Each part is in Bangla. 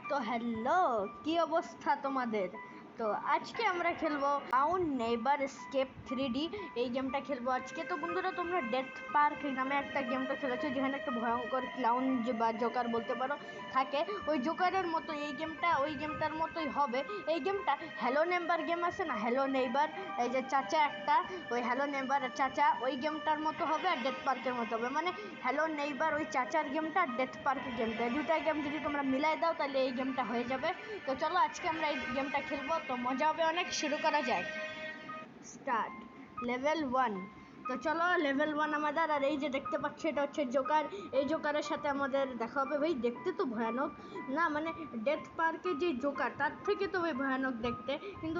তো হ্যালো, কি অবস্থা তোমাদের? তো আজকে আমরা খেলবো টাউন নেইবার এস্কেপ 3D। এই গেমটা খেলবো আজকে। তো বন্ধুরা, তোমরা ডেথ পার্ক নামে একটা গেমটা খেলেছো, যেখানে একটা ভয়ঙ্কর ক্লাউন বা জোকার বলতে পারো থাকে। ওই জোকারের মতো এই গেমটা ওই গেমটার মতোই হবে। এই গেমটা হ্যালো নেইবার গেম আছে না, হ্যালো নেইবার, এই যে চাচা একটা, ওই হ্যালো নেইবার চাচা ওই গেমটার মতো হবে আর ডেথ পার্কের মতো হবে। মানে হ্যালো নেইবার ওই চাচার গেমটা আর ডেথ পার্কের গেমটা, দুটা গেম যদি তোমরা মিলাই দাও তাহলে এই গেমটা হয়ে যাবে। তো চলো আজকে আমরা এই গেমটা খেলবো, তো মজা হবে অনেক। শুরু করা যাক। স্টার্ট। লেভেল 1। তো চলো লেভেল 1 আমাদের। আর এই যে দেখতে পাচ্ছ, এটা হচ্ছে জোকার। এই জোকারের সাথে আমাদের দেখা হবে। ভাই দেখতে তো ভয়ানক না, মানে ডেথ পার্কে যে জোকার তার থেকে তো ভাই ভয়ানক দেখতে, কিন্তু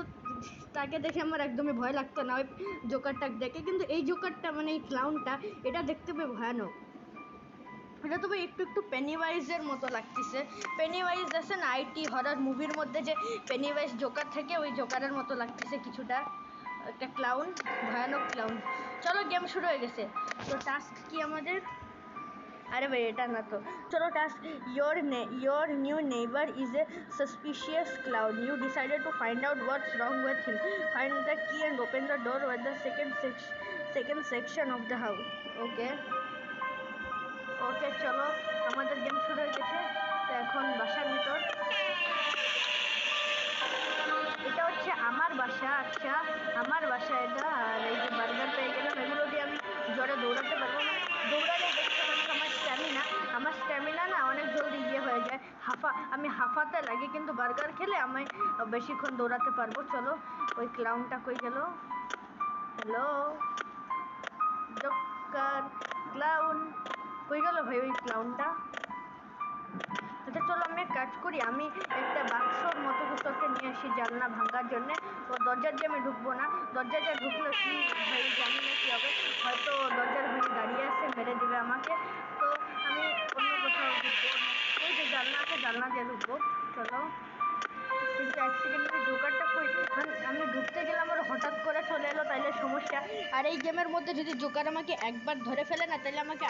তাকে দেখে আমার একদমই ভয় লাগতো না ওই জোকারটা দেখে। কিন্তু এই জোকারটা মানে এই ক্লাউনটা, এটা দেখতে ভাই ভয়ানক। এটা তো ভাই একটু একটু পেনিওয়াইজের মতো লাগতেছে। পেনিওয়াইজ আছে না আইটি হরর মুভির মধ্যে, যে পেনিওয়াইজ জোকার থেকে, ওই জোকারের মতো লাগতেছে কিছুটা। একটা ক্লাউন, ভয়ানক ক্লাউন। চলো গেম শুরু হয়ে গেছে। তো টাস্ক কি আমাদের? আরে ভাই এটা না তো। চলো task, your new neighbor is a suspicious clown. You decided to find out what's wrong with him. Find the key and open the door with the second section of the house. Okay. ওকে চলো, আমাদের গেম শুরু হয়ে গেছে। তো এখন বাসার ভিতর, এটা হচ্ছে আমার বাসা। আচ্ছা, আমার বাসা এটা। আর এই যে বার্গার পেয়ে গেলাম, এগুলো দিয়ে আমি জোরে দৌড়াতে পারবো। মানে দৌড়ালে দেখতে পাচ্ছি আমার স্ট্যামিনা না অনেক জলদি হয়ে যায়, আমি হাঁফাতে লাগে। কিন্তু বার্গার খেলে আমি বেশিক্ষণ দৌড়াতে পারবো। চলো, ওই ক্লাউনটা কই গেল? হ্যালো জোকার, ক্লাউন কই গেল ভাই ওই ক্লাউনটা? আচ্ছা চলো আমি এক কাজ করি, আমি একটা বাক্সর মতো কিছু একটা নিয়ে আসি জানলা ভাঙার জন্যে। তো দরজার দিয়ে আমি ঢুকবো না, দরজা দিয়ে ঢুকলে কি ভাই জানি না কী হবে, হয়তো দরজার ভাই দাঁড়িয়ে আছে, মেরে দেবে আমাকে। তো আমি অন্য কোথাও ঢুকবো। ওই যে জানলা আছে, জানলা দিয়ে ঢুকবো। চলো, কিন্তু এক সেকেন্ড, জোকারটা কই? আমি ঢুকতে গেলাম আর হঠাৎ করে চলে এলো, তাইলে সমস্যা। আর এই গেমের মধ্যে যদি জোকার আমাকে একবার ধরে ফেলে না, তাহলে আমাকে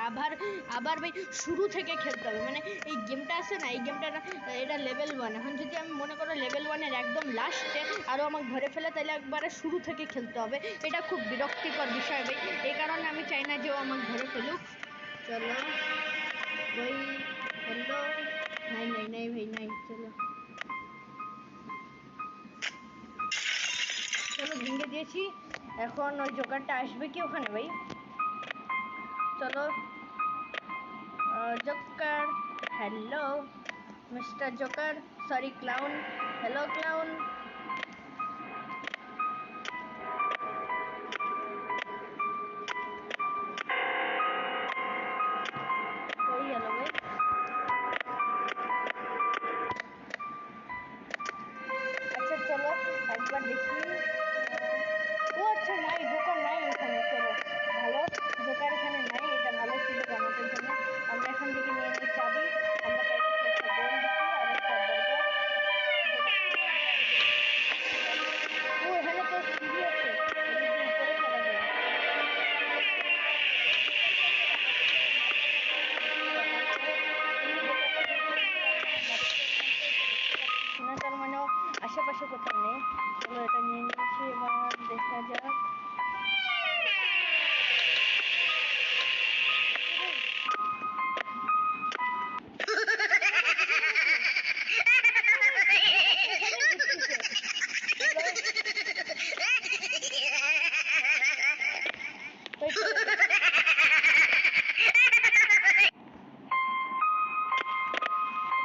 আবার ভাই শুরু থেকে খেলতে হবে। মানে এই গেমটা আছে না, এই গেমটা এটা লেভেল 1। এখন যদি আমি মনে করো লেভেল 1-এর একদম লাস্টে আরও আমাকে ধরে ফেলে, তাহলে একবারে শুরু থেকে খেলতে হবে। এটা খুব বিরক্তিকর বিষয় ভাই, এই কারণে আমি চাই না যে ও আমাকে ধরে ফেলুক। চলো ওই, হ্যালো, নাই নাই নাই ভাই নাই। চলো চলো ভেঙে দিয়েছি। এখন ওই জোকারটা আসবে কি ওখানে ভাই? চলো Joker, hello mister Joker, sorry clown, hello clown. ওই হ্যালো ভাই। আচ্ছা চলো একবার দেখি। ও আচ্ছা, নাই জোকার নাই এখানে। চলো ভালো, জোকার এখানে নাই, এটা ভালো সুযোগ আমাদের জন্য। আমরা এখান থেকে নিয়ে নিই চাবি। আমরা প্যাকেটে একটা গোল দিচ্ছি আর একটা বার্গার। ও এখানে তো সিঁড়ি আছে, এটা দিয়ে উপরে চলা যায়। না তার মানেও আশেপাশে কোথাও নেই। চলো এটা নিয়ে নিয়েছি, এবার দেখা যাক।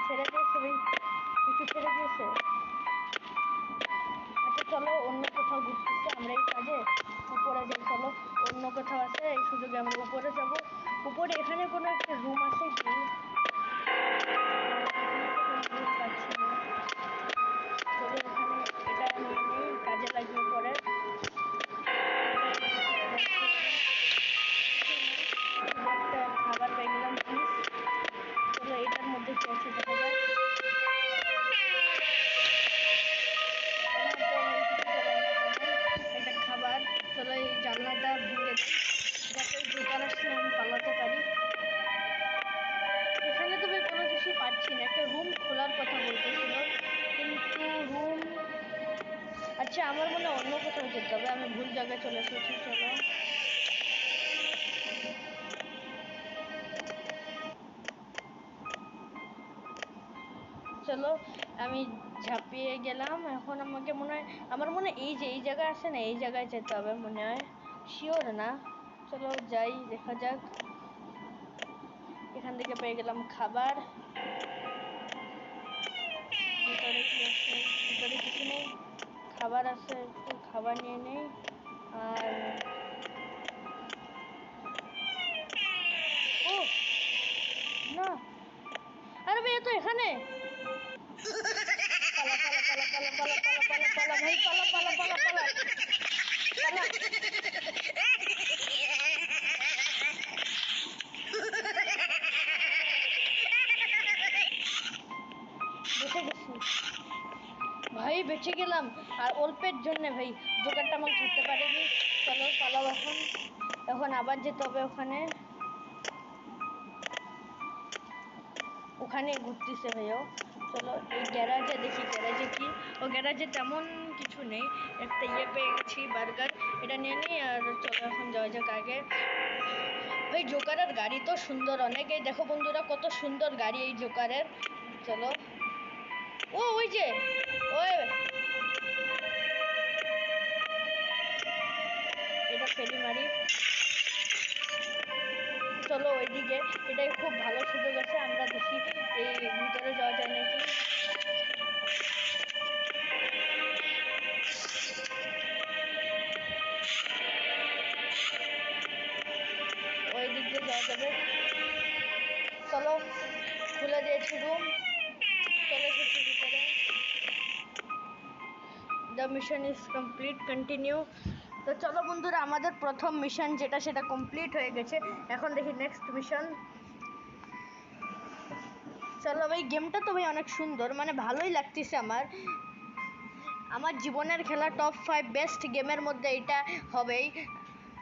ছেড়ে দিয়েছে ভাই, কিছু ছেড়ে দিয়েছে। আচ্ছা চলো অন্য কোথাও ঘুরতেছি আমরা এই কাজে, উপরে যাই। চলো অন্য কোথাও আছে, এই সুযোগে আমরা উপরে যাব। উপরে এখানে কোনো একটা রুম আছে কি? রুম পাচ্ছি না। চলো এখানে এটা নিয়ে নেই, কাজে লাগবে পরে। একটা খাবার পেয়ে গেলাম প্লিজ। চলো এটার মধ্যে কি আছে দেখা যাক। একটা খাবার। চলো এই জানলাটা ভেঙে দিই, যাতে জোকার আসলে আমি পালাতে পারি। আচ্ছা আমার মনে হয় অন্য কোথাও যেতে হবে, আমি ভুল জায়গায় চলে এসেছি। চলো চলো আমি ঝাঁপিয়ে গেলাম। এখন আমাকে মনে হয়, আমার মনে হয় এই জায়গায় আছে না, এই জায়গায় যেতে হবে মনে হয়, শিওর না। চলো যাই, দেখা যাক। এখান থেকে পেয়ে গেলাম খাবার। ভিতরে কি আছে? ভিতরে কিছু নেই, খাবার আছে, একটু খাবার নিয়ে নেই। আর ও না, আরে ভাই এ তো এখানে। পালা পালা পালা পালা পালা পালা পালা পালা ভাই, পালা পালা পালা পালা পালা। বেঁচে গেছি ভাই, বেঁচে গেলাম। আর অল্পের জন্য ভাই জোকারটা আমাকে ধরতে পারেনি। চলো পালাও এখন। এখন আবার যেতে হবে ওখানে, ওখানে ঘুরতেছে ভাইও। চলো এই গ্যারাজে দেখি, গ্যারাজে কি? ও গ্যারাজে তেমন কিছু নেই, একটা ইয়ে পেয়ে গেছি, বার্গার, এটা নিয়ে নিই। আর চলো এখন যাওয়া যাক আগে। ভাই জোকারের গাড়ি তো সুন্দর অনেক, এই দেখো বন্ধুরা কত সুন্দর গাড়ি এই জোকারের। চলো ও ওই যে ওই, এটা ফেলি মারি। চলো ওইদিকে, এটাই খুব ভালো সুযোগ আছে, আমরা দেখি এই ভিতরে যাওয়া যায় নাকি। ওই দিক দিয়ে যাওয়া যাবে। চলো খুলে দিয়েছি রুম, চলে এসেছি ভিতরে। The mission is complete, continue. তো চলো বন্ধুরা, আমাদের প্রথম মিশন যেটা সেটা কমপ্লিট হয়ে গেছে। এখন দেখি নেক্সট মিশন। চলো ভাই, গেমটা তো ভাই অনেক সুন্দর, মানে ভালোই লাগতেছে আমার। আমার জীবনের খেলা টপ 5 বেস্ট গেমের মধ্যে এটা হবেই।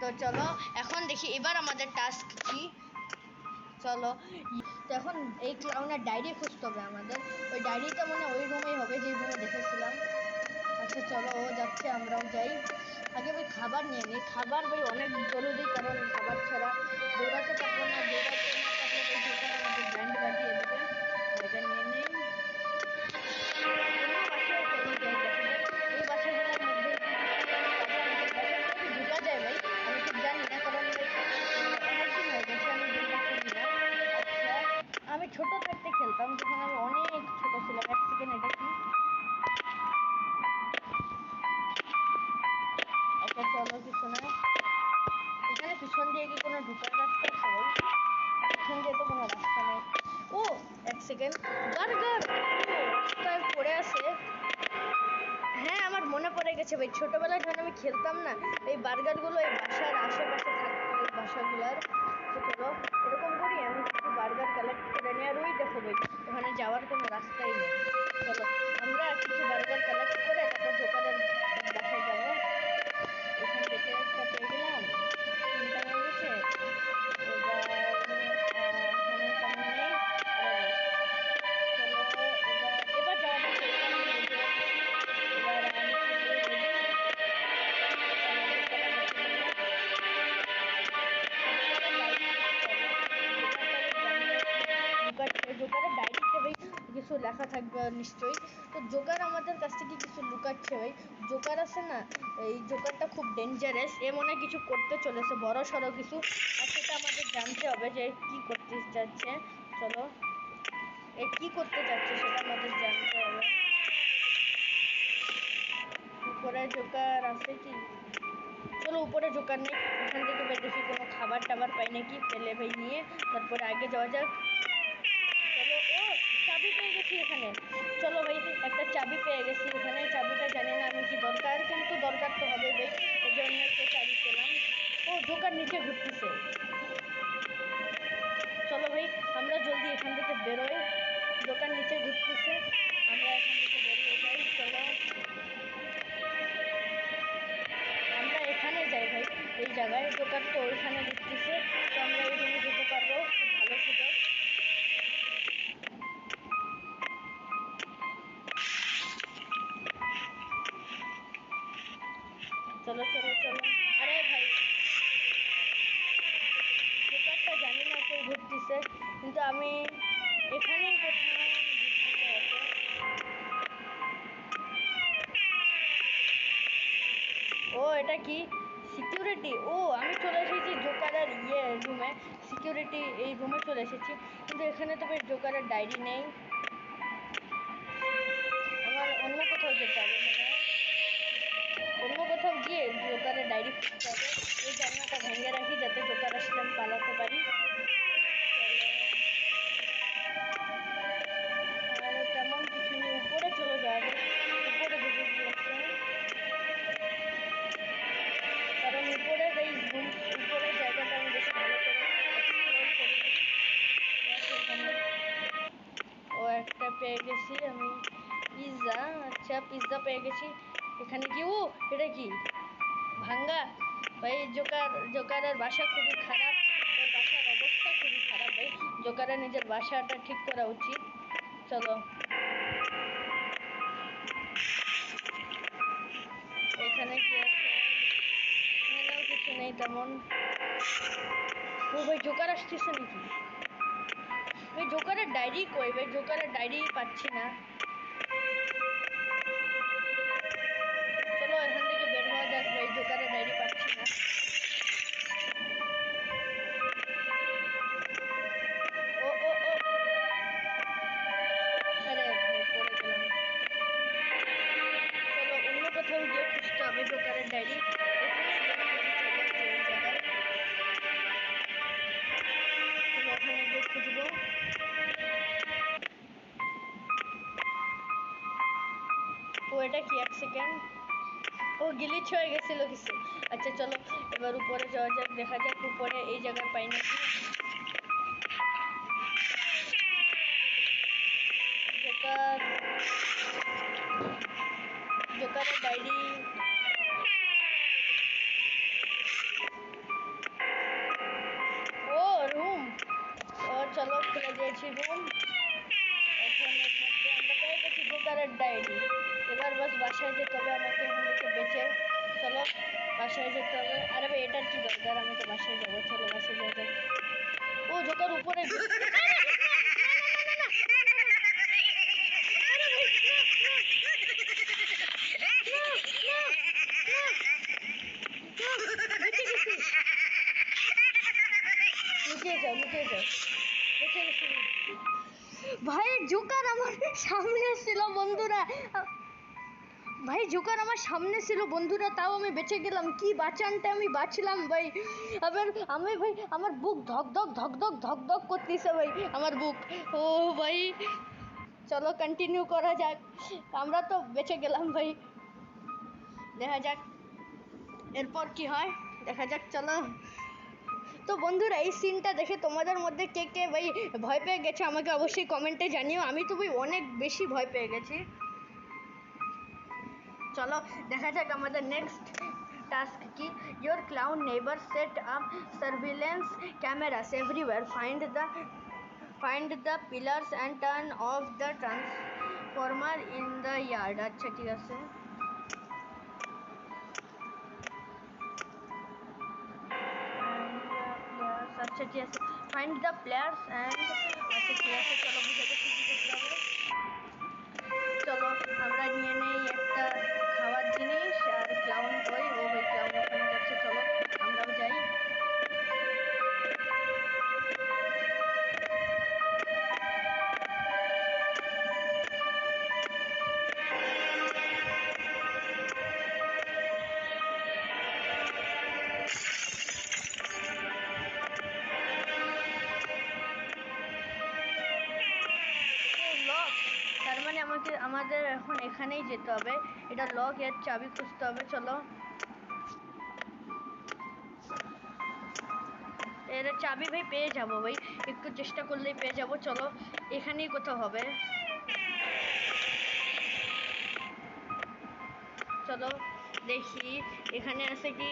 তো চলো এখন দেখি এবার আমাদের টাস্ক কি। চলো তো এখন এই ক্লাউনের ডায়েরি খুঁজতে হবে আমাদের। ওই ডায়েরিটা মনে ওই রুমেই হবে যে রুমে দেখেছিলাম। আচ্ছা চলো ও যাচ্ছে, আমরাও যাই। আগে ভাই খাবার নিয়ে নিই, খাবার ভাই অনেক জরুরি, কারণ খাবার ছাড়া দৌড়াতে পারবো না। দৌড়াতে না পারলে ভাই দোকান আমাদের ব্যান্ড বাজিয়ে দেবে। এটা নিয়ে নেই। অন্য বাসায় চলো যাই, দেখা যাক এই বাসাগুলোর মধ্যে কি কিছু ঢুকা যায় ভাই। আমি ঠিক জানি না, কারণ ভাই অনেকদিন হয়ে গেছে আমি গেমটা খেলি না। আচ্ছা আমি ছোট থাকতে খেলতাম, যখন আমি অনেক ছোট ছিলাম। এক সেকেন্ড, এটা কি? আচ্ছা চলো কিছু না। এখানে পিছন দিয়ে কি কোনো ঢুকার রাস্তা আছে ভাই? পিছন দিয়ে তো কোনো রাস্তা নেই। ও এক সেকেন্ড, বার্গার রাস্তায় পড়ে আছে। হ্যাঁ আমার মনে পড়ে গেছে ভাই, ছোটবেলায় যখন আমি খেলতাম না, এই বার্গারগুলো এই বাসার আশেপাশে থাকতো, এই বাসাগুলার। তো চলো এরকম করি, আমি কিছু বার্গার কালেক্ট করে নিই। আর ওই দেখো ভাই, ওখানে যাওয়ার কোনো রাস্তাই নেই। চলো আমরা কিছু বার্গার কালেক্ট করে তারপর জোকারের বাসায় যাবো। এখান থেকে একটা পেয়ে গেলাম, তিনটা হয়ে গেছে। এবার এখানে তেমন নেই। আরে চলো এবার এবার যাওয়া যাচ্ছে, এবার আমি রেডি হয়ে গেছি। এবার আমি কি ভাই রেডি? চলো জোকারের বাসায় যাবো। জোকারের ডায়েরি দেখতে হবে, জোকারটা ভাই জানি না কি লুকাচ্ছে। জোকারের ডায়েরিতে ভাই কিছু লেখা থাকবে নিশ্চয়ই। তো জোকার আমাদের কাছ থেকে কিছু লুকাচ্ছে ভাই। জোকার আছে না, এই জোকারটা খুব ডেঞ্জারাস, এ মনে হয় কিছু করতে চলেছে বড় সড়ো কিছু। আর সেটা আমাদের জানতে হবে যে কি করতে যাচ্ছে। চলো এ কি করতে যাচ্ছে সেটা আমাদের জানতে হবে। উপরে জোকার আছে কি? চলো উপরে জোকার নেই, এখান থেকে ভাই দেখি কোনো খাবার টাবার পাই নাকি, পেলে ভাই নিয়ে তারপরে আগে যাওয়া যাক। চলো ও চাবি পেয়ে গেছি এখানে। চলো ভাই একটা চাবি পেয়ে গেছি এখানে, চাবিটা জানি না আমি কি দরকার, কিন্তু দরকার তো হবে ভাই, এজন্যই তো চাবি পেলাম। ও জোকার নিচে ঘুরতেছে। চলো ভাই আমরা জলদি এখান থেকে বেরোই, দোকান নিচে ঘুরতেছে, আমরা এখান থেকে বেরিয়ে যাই। চলো আমরা এখানে যাই ভাই, এই জায়গায় দোকান তো ওইখানে ঘুরতেছে। তো আমরা এই রুমে যেতে পারবো, খুব ভালো সুযোগ। চলো চলো চলো। আরে ভাই ব্যাপারটা জানি না কই ঘুরতেছে, কিন্তু আমি এখানেই কোথাও ঘুরতেছে হয়তো। ও এটা কি সিকিউরিটি? ও আমি চলে এসেছি জোকারের রুমে, সিকিউরিটি এই রুমে চলে এসেছি, কিন্তু এখানে তো বেশ জোকারের ডায়েরি নেই। আমার অন্য কোথাও যেতে হবে, মানে অন্য কোথাও গিয়ে জোকারের ডায়েরি খুঁজতে হবে। এই জানলাটা ভেঙে রাখি যাতে জোকার আসলে আমি পালাতে পারি। আর তেমন কিছু নেই, উপরে চলে যাওয়া যায়, উপরে দেখে কি আছে, কারণ উপরের এই রুম উপরের জায়গাটা আমি বেশি ভালো করে এক্সপ্লোর করিনি। এখানে ও একটা পেয়ে গেছি আমি, পিৎজা। আচ্ছা পিৎজা পেয়ে গেছি। এখানে কি ও এটা কি ভাঙ্গা? ভাই জোকারের বাসা খুবই খারাপ, ওর বাসার অবস্থা খুবই খারাপ ভাই। জোকারের নিজের বাসাটা ঠিক করা উচিত। চলো এখানে কি আছে? এখানেও কিছু নেই তেমন। ও ভাই জোকার আসতেছে নাকি? ভাই জোকারের ডায়েরি কই? ভাই জোকারের ডায়েরি পাচ্ছি না। চলো এখান থেকে বের হওয়া যাক ভাই, জোকারের ডায়েরি পাচ্ছি না। ও ও ও আরে ভাই পড়ে গেলাম। চলো অন্য কোথাও গিয়ে খুঁজতে হবে জোকারের ডায়েরি। এখানে গিয়ে খুঁজি, চলো যে এই জায়গায়, চলো ওখানে গিয়ে খুঁজবো। ও এটা কি? এক সেকেন্ড, ও গ্লিচ হয়ে গেছিল কিছু। আচ্ছা চলো এবার উপরে যাওয়া যাক, দেখা যাক উপরে এই জায়গায় পাই নাকি জোকার, জোকারের ডায়েরি। ও রুম, ও চলো খুলে দিয়েছি রুম। এখন এর মধ্যে আমরা পেয়ে গেছি জোকারের ডায়েরি। এবার বাস বাসায় যেতে হবে আমাকে এখান থেকে বেঁচে। চলো বাসায় যেতে হবে। আরে ভাই এটার কি দরকার, আমি তো বাসায় যাবো, চলো বাসায় যাওয়া যাক। ও জোকার উপরে লুকিয়ে যাও লুকিয়ে যাও, বেঁচে গেছি। ভাই জোকার আমার সামনে ছিল বন্ধুরা, ভাই জোকার আমার সামনে ছিল বন্ধুরা, তাও আমি বেঁচে গেলাম। কি বাঁচানটা আমি বাঁচলাম ভাই। আবার আমি ভাই আমার বুক ধক ধক ধক ধক ধক ধক করতেছে ভাই আমার বুক। ও ভাই চলো কন্টিনিউ করা যাক, আমরা তো বেঁচে গেলাম ভাই। দেখা যাক এরপর কি হয়, দেখা যাক চলো। তো বন্ধুরা এই সিনটা দেখে তোমাদের মধ্যে কে কে ভাই ভয় পেয়ে গেছে আমাকে অবশ্যই কমেন্টে জানিও। আমি তো ভাই অনেক বেশি ভয় পেয়ে গেছি। চলো দেখা যাক আমাদের নেক্সট টাস্ক কি। Your clown neighbour set up surveillance cameras everywhere, find the pillars and turn off the transformer in the yard. अच्छा ঠিক আছে, আচ্ছা ঠিক আছে, ফাইন্ড দ্য প্লেয়ার্স অ্যান্ড, আচ্ছা ঠিক আছে চলো বুঝে গেছি কী করতে হবে। চলো আমরা নিয়ে নেই একটা খাওয়ার জিনিস। আর ক্লাউন কই? ও ভাই ক্লাউন ওখানে যাচ্ছে, চলো আমরাও যাই। লক, তার মানে আমাদের এখন এখানেই যেতে হবে। এটা লক, এর চাবি খুঁজতে হবে। চলো এর চাবি ভাই পেয়ে যাবো ভাই, একটু চেষ্টা করলেই পেয়ে যাবো। চলো এখানেই কোথাও হবে, চলো দেখি এখানে আছে কি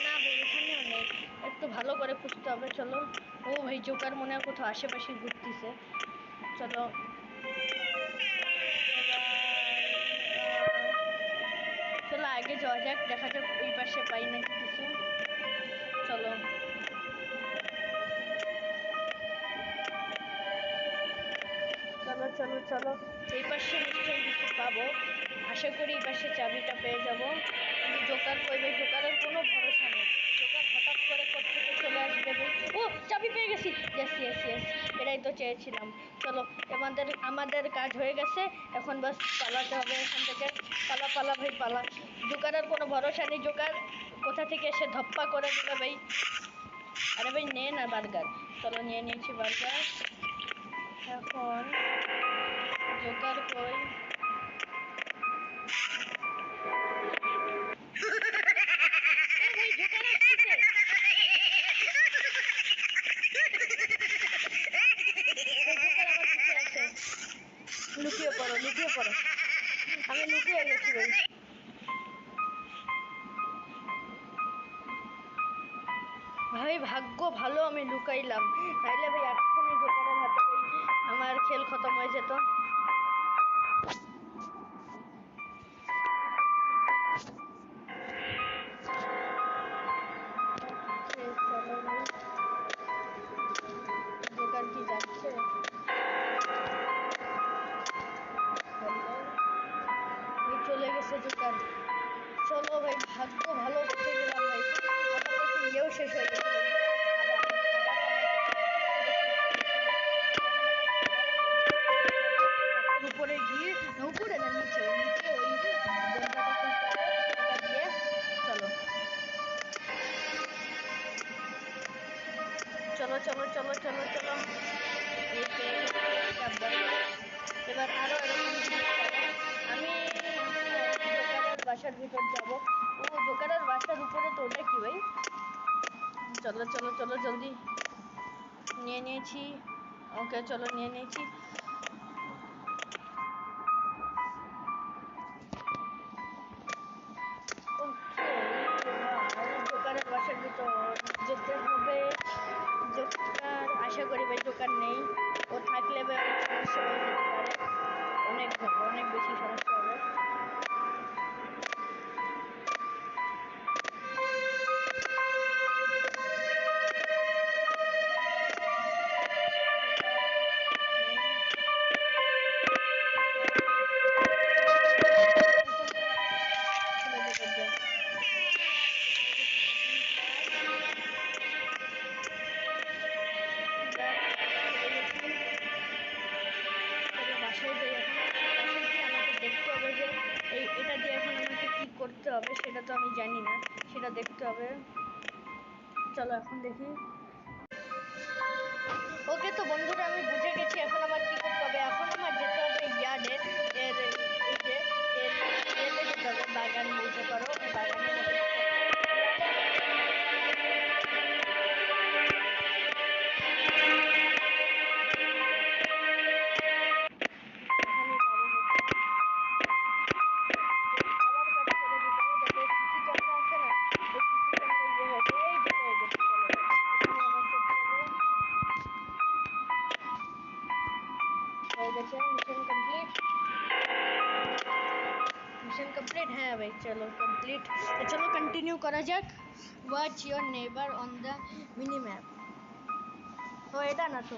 না। ভাই এখানেও নেই, একটু ভালো করে খুঁজতে হবে। চলো ও ভাই জোকার মনে হয় কোথাও আশেপাশে ঘুরতেছে। চলো এবার চলো আগে যাওয়া যাক, দেখা যাক ওই পাশে পাই নাকি কিছু। চলো চলো চলো চলো, এই পাশে নিশ্চয়ই কিছু পাবো, আশা করি এই পাশে চাবিটা পেয়ে যাবো। কিন্তু জোকার কই ভাই? জোকারের কোনো ভরসা নেই, জোকার হঠাৎ করে কোত্থেকে চলে আসবে ভাই। ও চাবি পেয়ে গেছি, ইয়েস ইয়েস ইয়েস, এটাই তো চেয়েছিলাম। চলো আমাদের কাজ হয়ে গেছে, এখন বাস পালাতে হবে এখান থেকে। পালা পালা ভাই পালা, জোকারের কোনো ভরসা নেই, জোকার কোথা থেকে এসে ধপ্পা করে দেবে ভাই। আরে ভাই নে না বার্গার, চলো নিয়ে নিয়েছি বার্গার। এখন জোকার কই? লুকিয়ে পড়ো লুকিয়ে পড়ো, আমি লুকিয়ে গেছি ভাই। ভাই ভাগ্য ভালো আমি লুকাইলাম, নাইলে ভাই এক্ষুনি জোকারের হাতে ভাই আমার খেল খতম হয়ে যেত। চলো ভাই, জোকার কি যাচ্ছে? ভাই চলে গেছে জোকার। চলো ভাই, ভাগ্য ভালো বেঁচে গেলাম ভাই, আমার কাছে ইয়েও শেষ হয়ে গেছে ভাই। উপরে গিয়ে উপরে না নিচে, ওই নিচে ওই দরজাটা খুলতে হবে, ওটা দিয়ে চলো চলো চলো চলো চলো চলো। এই পেয়ে গেছি একটা burger। এবার আরো এরকম জিনিস পাবো। আমি জোকারের বাসার ভিতর যাব। ও জোকারের বাসার উপরে তো, ওটা কি ভাই? চলো চলো চলো জলদি, নিয়ে নিয়েছি। ওকে চলো নিয়ে নিয়েছি। জোকারের বাসার ভিতর যেতে হবে। জোকার আশা করি ভাই জোকার নেই, ও থাকলে ভাই অনেক সমস্যা হয়ে যেতে পারে, অনেক অনেক বেশি সমস্যা হবে। বাসায় যাই, এখন বাসায় গিয়ে আমাকে দেখতে হবে যে এটা দিয়ে এখন আমাকে কি করতে হবে, সেটা তো আমি জানি না, সেটা দেখতে হবে। চলো এখন দেখি। ওকে তো বন্ধুরা আমি বুঝে গেছি এখন আমার কি করতে হবে। এখন আমার যেতে হবে ইয়ার্ডে, এর এই যে এর ইয়েতে যেতে হবে, বাগান বলতে পারো, বাগানের মতো কিছু মিশন কমপ্লিট। হ্যাঁ ভাই চলো কমপ্লিট। তো চলো কন্টিনিউ করা যাক। ওয়াচ ইয়োর নেবার অন দ্য মিনি ম্যাপ। তো এটা না তো,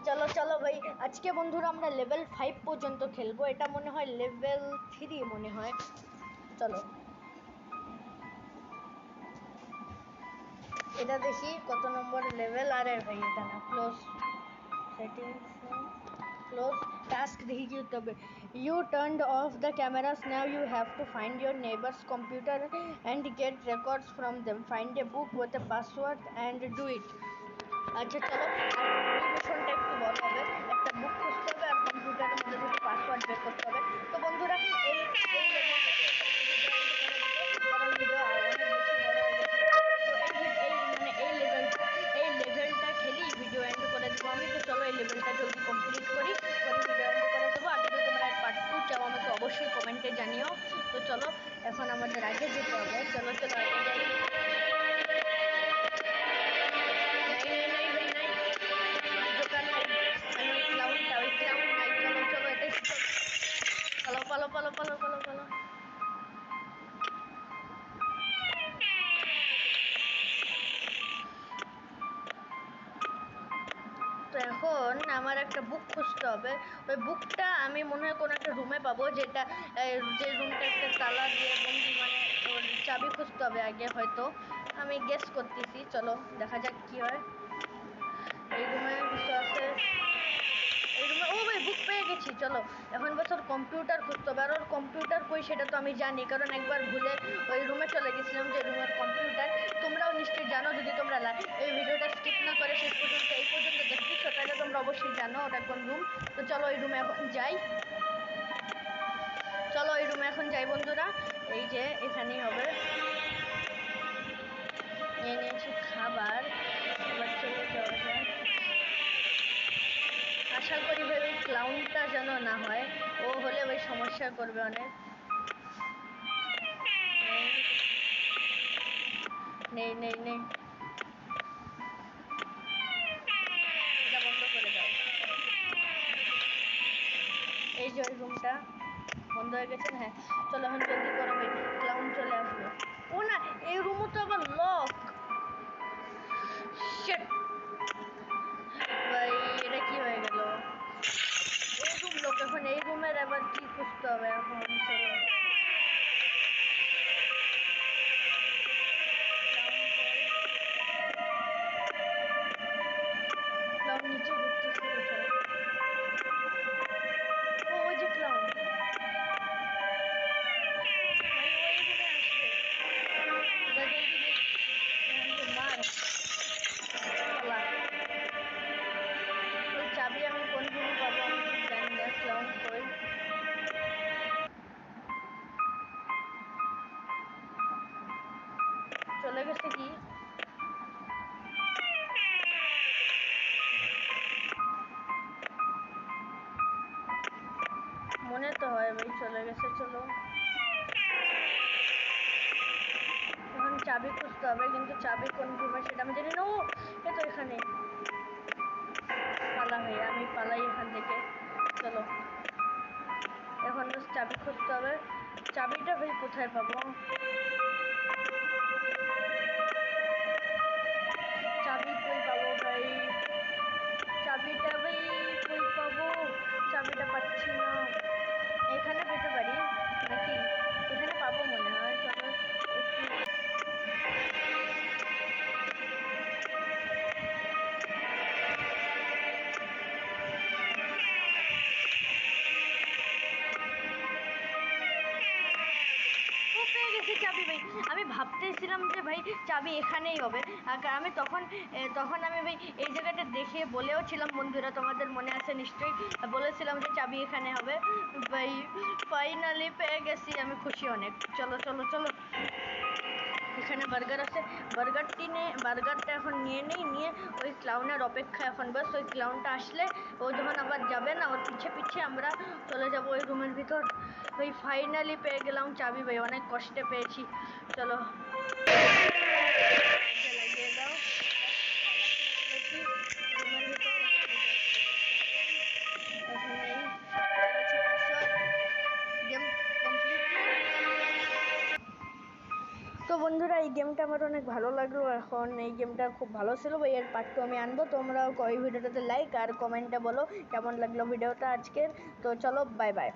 চলো চলো ভাই, আজকে বন্ধুরা আমরা লেভেল 5 পর্যন্ত খেলবো, এটা মনে হয় লেভেল 3 মনে হয়। চলো এটা দেখি কত নম্বর লেভেল। আরে ভাই এটা না, ক্লোজ সেটিংস, ক্লোজ টাস্ক দেখি কি করতে হবে। You turned off the cameras, now you have to find your neighbour's computer and get records from them, find a book with a password and do it. আচ্ছা চলো, আর এই মিশনটা একটু বড় হবে, একটা বুক খুঁজতে হবে আর কম্পিউটারের মধ্যে থেকে পাসওয়ার্ড বের করতে হবে। তো বন্ধুরা এই কারণ ভিডিও অনেক বেশি বড় হয়ে গেছে, তো এই লেভেলটা খেলি ভিডিও এন্ড করে দেবো আমি। তো চলো এই লেভেলটা জলদি কমপ্লিট করি, ভিডিও এন্ড করে দেবো। আর যদি তোমরা এর পার্ট 2 চাও আমাকে অবশ্যই কমেন্টে জানিও। তো চলো এখন আমাদের আগে যেতে হবে, চলো চলো আগে যাই। নাই নাই নাই ভাই নাই, দোকান নাই, মানে ওই ক্লাউনটা, ওই ক্লাউন নাই। চলো চলো এটাই পালো পালো পালো পালো পালো পালো। তো এখন আমার একটা বুক খুঁজতে হবে। ওই বুকটা আমি মনে হয় কোনো একটা রুমে পাবো, যেটা যে রুমটা একটা তালা দিয়ে বন্দি, মানে ওর চাবি খুঁজতে হবে আগে, হয়তো আমি গেস করতেছি। চলো দেখা যাক কি হয়। এই রুমে কিছু আছে, এই রুমে, ও ভাই বুক পেয়ে গেছি। চলো এখন বস ওর কম্পিউটার খুঁজতে হবে। আর ওর কম্পিউটার কই সেটা তো আমি জানি, কারণ একবার ভুলে ওই রুমে চলে গেছিলাম যে রুমের কম্পিউটার। তোমরাও নিশ্চয়ই জানো, যদি তোমরা এই ভিডিওটা স্কিপ না করে শেষ পর্যন্ত এই পর্যন্ত দেখতেছো, তাহলে তোমরা অবশ্যই জানো ওটা কোন রুম। তো চলো এই রুমে এখন যাই। চলো এই রুমে এখন যাই বন্ধুরা। এই যে এখানেই হবে। নিয়ে নিয়েছি খাবার, এবার চলে যাওয়া যায়। আশা করি ভাই ওই ক্লাউনটা যেন না হয়, ও হলে ওই সমস্যা করবে অনেক। নেই নেই নেই, এটা বন্ধ করে দাও। এই যে ওই রুমটা বন্ধ হয়ে গেছে। হ্যাঁ চলো এখন জলদি করো ভাই, ক্লাউন চলে আসবে। ও না, এই রুমও তো আবার লক। শিট ভাই, এটা কি হয়ে গেল? এই রুম লক, এখন এই রুমের আবার কি খুঁজতে হবে এখন? চলো ক্লাউন নিচে ঘুরতেছে কোথায়? ও ওই যে ক্লাউন ভাই, ওই রুমে আসবে। এবার জলদি নেই, মার পালা। ওই চাবি আমি কোন রুমে পাবো আমি ঠিক জানি না। ক্লাউন কই? চলে গেছে কি? মনে তো হয় ভাই চলে গেছে। চলো এখন চাবি খুঁজতে হবে, কিন্তু চাবি কোন রুমে সেটা আমি জানি না। ও এ তো এখানে। পালা ভাই, আমি পালাই এখান থেকে। চলো এখন বাস চাবি খুঁজতে হবে। চাবিটা ভাই কোথায় পাবো? চাবি কই পাবো ভাই? চাবিটা ভাই কই পাবো? চাবিটা পাচ্ছি না। এখানে পেতে পারি নাকি? এখানে পাবো মনে হয়। চলো একটু, ও পেয়ে গেছি চাবি ভাই। আমি ভাবতেছিলাম যে ভাই চাবি এখানেই হবে। আমি তখন আমি ভাই এই জায়গাটা দেখে বলেও ছিলাম বন্ধুরা, তোমাদের মনে আছে নিশ্চয়ই, বলেছিলাম যে চাবি এখানে হবে। ভাই ফাইনালি পেয়ে গেছি, আমি খুশি অনেক। চলো চলো চলো, এখানে বার্গার আছে, বার্গারটা এখন নিয়ে নিয়ে ওই ক্লাউনের অপেক্ষা এখন। বাস ওই ক্লাউনটা আসলে, ও যখন আবার যাবে না, ওর পিছে পিছে আমরা চলে যাব ওই রুমের ভিতর। ওই ফাইনালি পেয়ে গেলাম চাবি ভাই, অনেক কষ্টে পেয়েছি। চলো লাগিয়ে দাও। রুমের ভিতর এখন এই গেম কমপ্লিট। তো বন্ধুরা এই গেমটা আমার অনেক ভালো লাগলো। এখন এই গেমটা খুব ভালো ছিল ভাই, এর পার্ট 2 আমি আনবো। তোমরা ওই ভিডিওটাতে লাইক আর কমেন্টে বলো কেমন লাগলো ভিডিওটা আজকের। তো চলো বাই বাই।